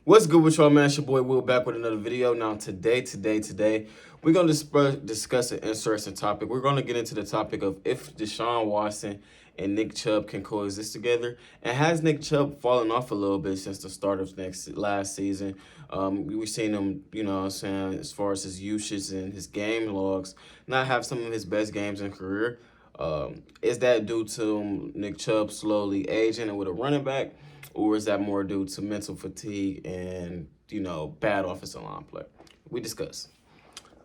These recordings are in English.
What's good with y'all, man? It's your boy Will back with another video. Now, today, we're going to discuss an interesting topic. We're going to get into the topic of if Deshaun Watson and Nick Chubb can coexist together. And has Nick Chubb fallen off a little bit since the start of last season? We've seen him, as far as his usage and his game logs, not have some of his best games in career. Is that due to Nick Chubb slowly aging and with a running back? Or is that more due to mental fatigue and, bad offensive line play? We discuss.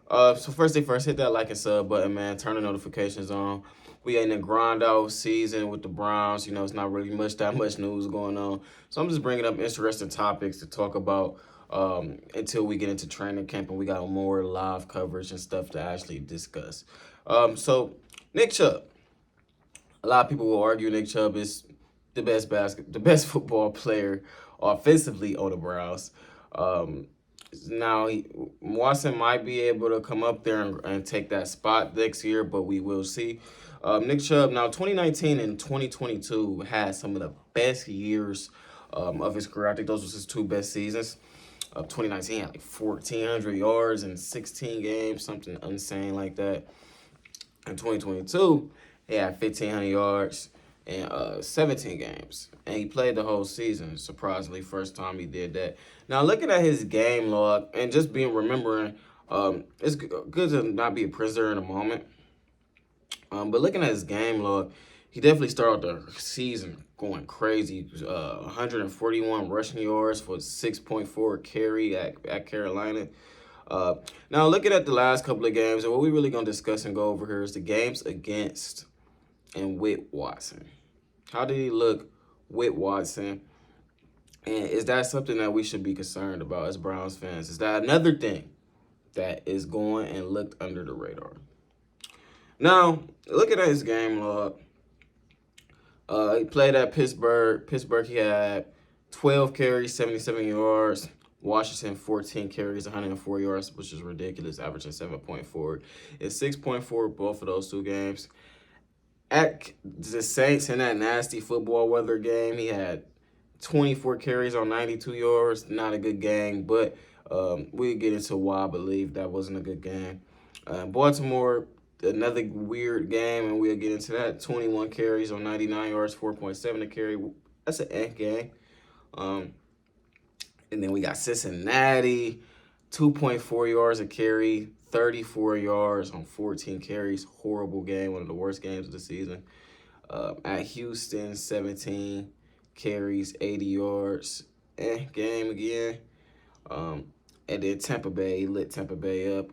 So first thing first, hit that like and sub button, man. Turn the notifications on. We in a grind out season with the Browns. It's not really that much news going on. So I'm just bringing up interesting topics to talk about until we get into training camp and we got more live coverage and stuff to actually discuss. So Nick Chubb. A lot of people will argue Nick Chubb is the best football player offensively on the Browns. Now, Watson might be able to come up there and take that spot next year, but we will see. Nick Chubb, now 2019 and 2022 had some of the best years of his career. I think those were his two best seasons. 2019 had like 1,400 yards in 16 games, something insane like that. In 2022, he had 1,500 yards in 17 games, and he played the whole season. Surprisingly, first time he did that. Now, looking at his game log and just remembering, it's good to not be a prisoner in a moment. But looking at his game log, he definitely started the season going crazy. 141 rushing yards for 6.4 carry at Carolina. Now, looking at the last couple of games, and what we're really going to discuss and go over here is the games against and with Watson. How did he look with Watson? And is that something that we should be concerned about as Browns fans? Is that another thing that is going and looked under the radar? Now, looking at his game log, he played at Pittsburgh. Pittsburgh, he had 12 carries, 77 yards. Washington, 14 carries, 104 yards, which is ridiculous, averaging 7.4. It's 6.4 both of those two games. At the Saints in that nasty football weather game, he had 24 carries on 92 yards. Not a good game, but we'll get into why I believe that wasn't a good game. Baltimore, another weird game, and we'll get into that. 21 carries on 99 yards, 4.7 a carry. That's an game. And then we got Cincinnati, 2.4 yards a carry, 34 yards on 14 carries. Horrible game, one of the worst games of the season. At Houston, 17 carries, 80 yards. Game again. And then Tampa Bay, he lit Tampa Bay up.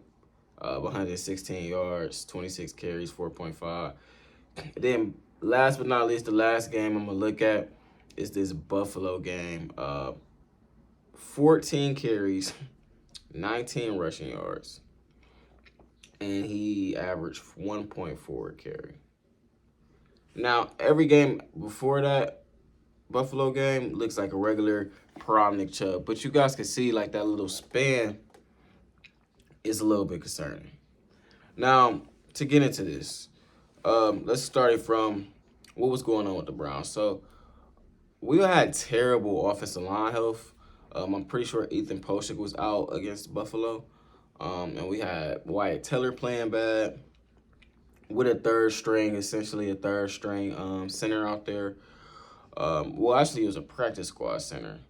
116 yards, 26 carries, 4.5. Then last but not least, the last game I'm going to look at is this Buffalo game. 14 carries, 19 rushing yards, and he averaged 1.4 carry. Now, every game before that Buffalo game looks like a regular prime Nick Chubb, but you guys can see like that little span is a little bit concerning. Now, to get into this, let's start it from what was going on with the Browns. So, we had terrible offensive line health. I'm pretty sure Ethan Poshik was out against Buffalo. And we had Wyatt Teller playing bad with essentially a third string center out there. Well, actually, it was a practice squad center.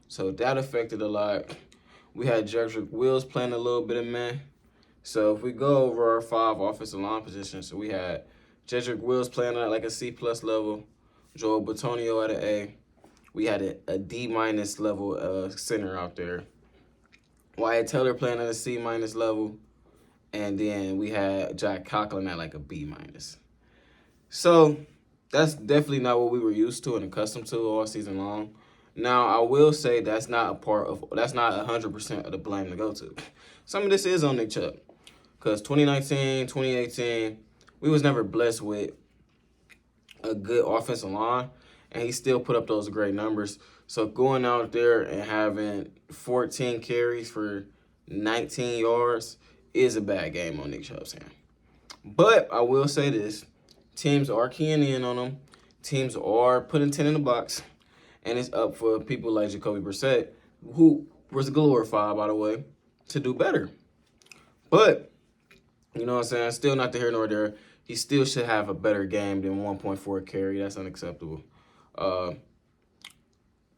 So that affected a lot. We had Jedrick Wills playing a little bit of man. So if we go over our 5 offensive line positions, so we had Jedrick Wills playing at like a C+ level, Joel Bitonio at an A. We had a D- level center out there. Wyatt Teller playing at a C- level. And then we had Jack Conklin at like a B-. So that's definitely not what we were used to and accustomed to all season long. Now, I will say that's not 100% of the blame to go to. Some of this is on Nick Chubb. Because 2019, 2018, we was never blessed with a good offensive line. And he still put up those great numbers. So going out there and having 14 carries for 19 yards is a bad game on Nick Chubb's hand. But I will say this. Teams are keying in on him. Teams are putting 10 in the box. And it's up for people like Jacoby Brissett who was glorified, by the way, to do better. But, you know what I'm saying? Still not here nor there. He still should have a better game than 1.4 carry. That's unacceptable. Uh,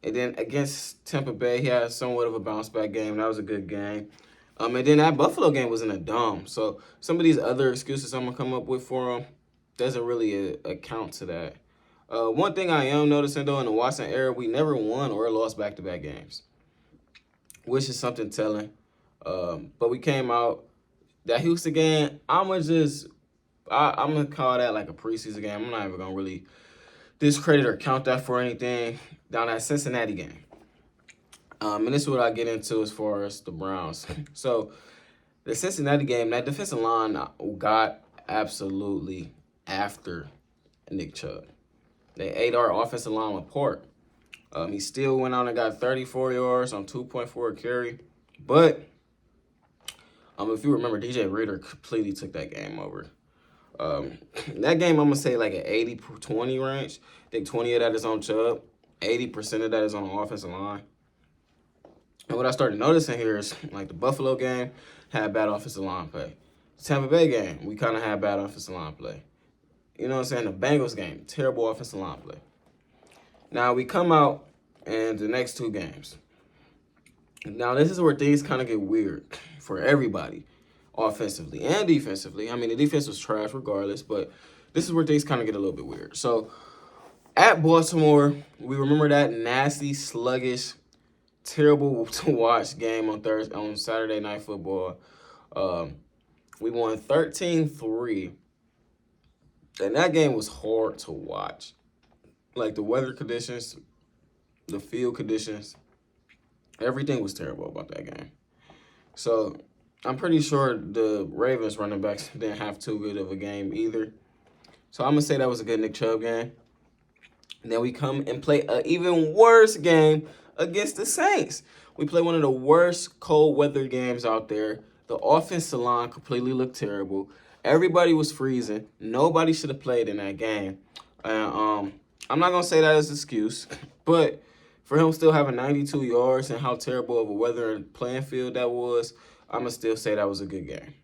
and then against Tampa Bay, he had somewhat of a bounce back game. That was a good game. And then that Buffalo game was in a dome. So some of these other excuses I'm going to come up with for him doesn't really account to that. One thing I am noticing, though, in the Watson era, we never won or lost back-to-back games, which is something telling. But we came out, that Houston game, I'm going to call that like a preseason game. I'm not even going to really discredit or count that for anything. Down that Cincinnati game. And this is what I get into as far as the Browns. So, the Cincinnati game, that defensive line got absolutely after Nick Chubb. They ate our offensive line apart. He still went out and got 34 yards on 2.4 carry. But, if you remember, DJ Reader completely took that game over. That game, I'm going to say like an 80-20 range. I think 20 of that is on Chubb. 80% of that is on the offensive line. And what I started noticing here is, like, the Buffalo game had bad offensive line play. The Tampa Bay game, we kind of had bad offensive line play. You know what I'm saying? The Bengals game, terrible offensive line play. Now, we come out in the next two games. Now, this is where things kind of get weird for everybody, offensively and defensively. I mean, the defense was trash regardless, but this is where things kind of get a little bit weird. So, at Baltimore, we remember that nasty, sluggish, terrible to watch game on Saturday Night Football. We won 13-3, and that game was hard to watch. Like, the weather conditions, the field conditions, everything was terrible about that game. So, I'm pretty sure the Ravens running backs didn't have too good of a game either. So, I'm going to say that was a good Nick Chubb game. And then we come and play an even worse game against the Saints. We play one of the worst cold weather games out there. The offensive line completely looked terrible. Everybody was freezing. Nobody should have played in that game. And I'm not going to say that as an excuse, but for him still having 92 yards and how terrible of a weather and playing field that was, I'm going to still say that was a good game.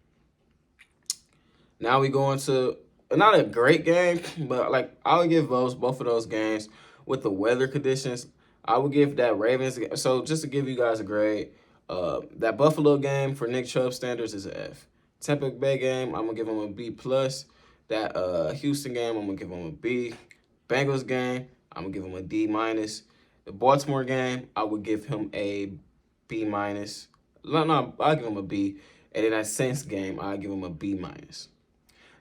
Now we go into not a great game, but like I would give both of those games with the weather conditions. I would give that Ravens. So just to give you guys a grade, that Buffalo game for Nick Chubb standards is an F. Tampa Bay game, I'm gonna give him a B plus. That Houston game, I'm gonna give him a B. Bengals game, I'm gonna give him a D minus. The Baltimore game, I would give him a B minus. No, I'll give him a B. And then that Saints game, I'll give him a B minus.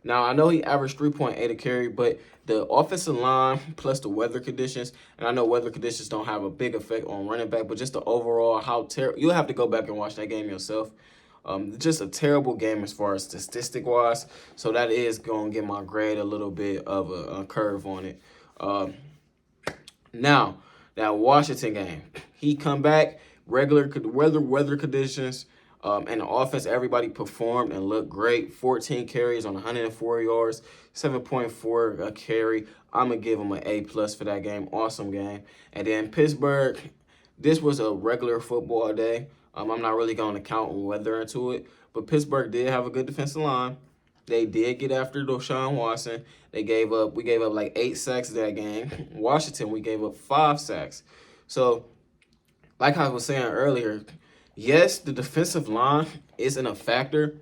Now, I know he averaged 3.8 a carry, but the offensive line plus the weather conditions, and I know weather conditions don't have a big effect on running back, but just the overall how terrible. You'll have to go back and watch that game yourself. Just a terrible game as far as statistic-wise, so that is going to get my grade a little bit of a curve on it. Now, that Washington game, he come back, regular weather conditions, and the offense, everybody performed and looked great. 14 carries on 104 yards, 7.4 a carry. I'm going to give him an A+ for that game. Awesome game. And then Pittsburgh, this was a regular football day. I'm not really going to count weather into it. But Pittsburgh did have a good defensive line. They did get after Deshaun Watson. We gave up like 8 sacks that game. Washington, we gave up 5 sacks. So, like I was saying earlier, yes, the defensive line is a factor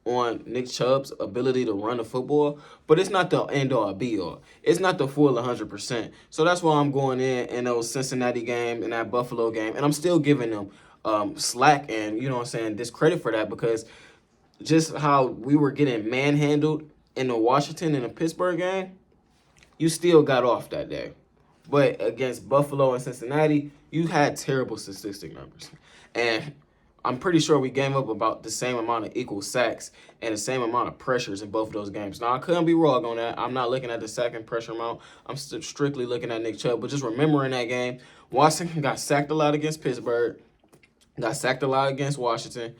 on Nick Chubb's ability to run the football, but it's not the end-all, be-all. It's not the full 100%. So that's why I'm going in those Cincinnati game and that Buffalo game, and I'm still giving them slack and, you know what I'm saying, discredit for that, because just how we were getting manhandled in the Washington and the Pittsburgh game, you still got off that day. But against Buffalo and Cincinnati, you had terrible statistic numbers. And I'm pretty sure we gave up about the same amount of equal sacks and the same amount of pressures in both of those games. Now, I couldn't be wrong on that. I'm not looking at the sack and pressure amount. I'm strictly looking at Nick Chubb. But just remembering that game, Washington got sacked a lot against Pittsburgh, got sacked a lot against Washington.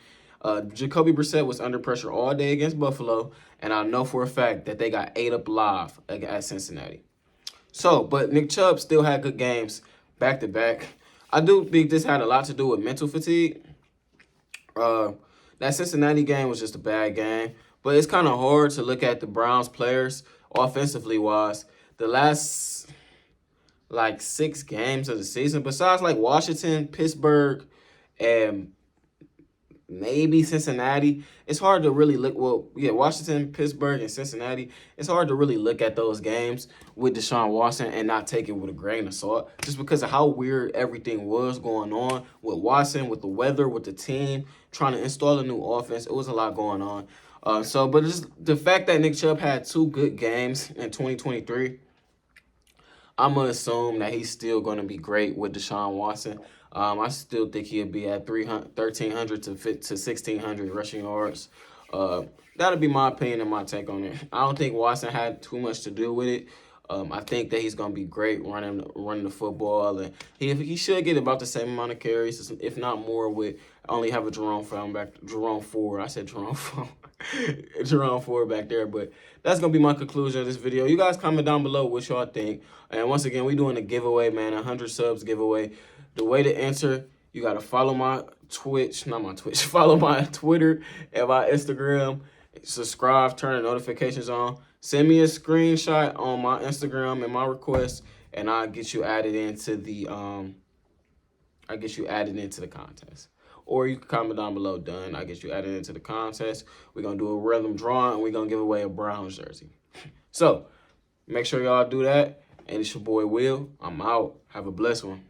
Jacoby Brissett was under pressure all day against Buffalo, and I know for a fact that they got ate up live at Cincinnati. So, but Nick Chubb still had good games back-to-back. I do think this had a lot to do with mental fatigue. That Cincinnati game was just a bad game, but it's kind of hard to look at the Browns players offensively wise. The last like 6 games of the season, besides like Washington, Pittsburgh, and maybe Cincinnati, it's hard to really look. Well, yeah, Washington, Pittsburgh, and Cincinnati. It's hard to really look at those games with Deshaun Watson and not take it with a grain of salt, just because of how weird everything was going on with Watson, with the weather, with the team trying to install a new offense. It was a lot going on. But just the fact that Nick Chubb had 2 good games in 2023. I'm going to assume that he's still going to be great with Deshaun Watson. I still think he'll be at 1,300 to 1,600 rushing yards. That'll be my opinion and my take on it. I don't think Watson had too much to do with it. I think that he's going to be great running the football. And he should get about the same amount of carries, if not more, with only have a Jerome Ford. I said Jerome Ford. Jerome Ford back there. But that's going to be my conclusion of this video. You guys comment down below what y'all think. And once again, we doing a giveaway, man, 100 subs giveaway. The way to enter, you got to follow my Twitch, not my Twitch, follow my Twitter and my Instagram. Subscribe, turn the notifications on. Send me a screenshot on my Instagram and my request, and I'll get you added into the contest. Or you can comment down below, done. I get you added into the contest. We're gonna do a random drawing, and we're gonna give away a Browns jersey. So make sure y'all do that. And it's your boy Will. I'm out. Have a blessed one.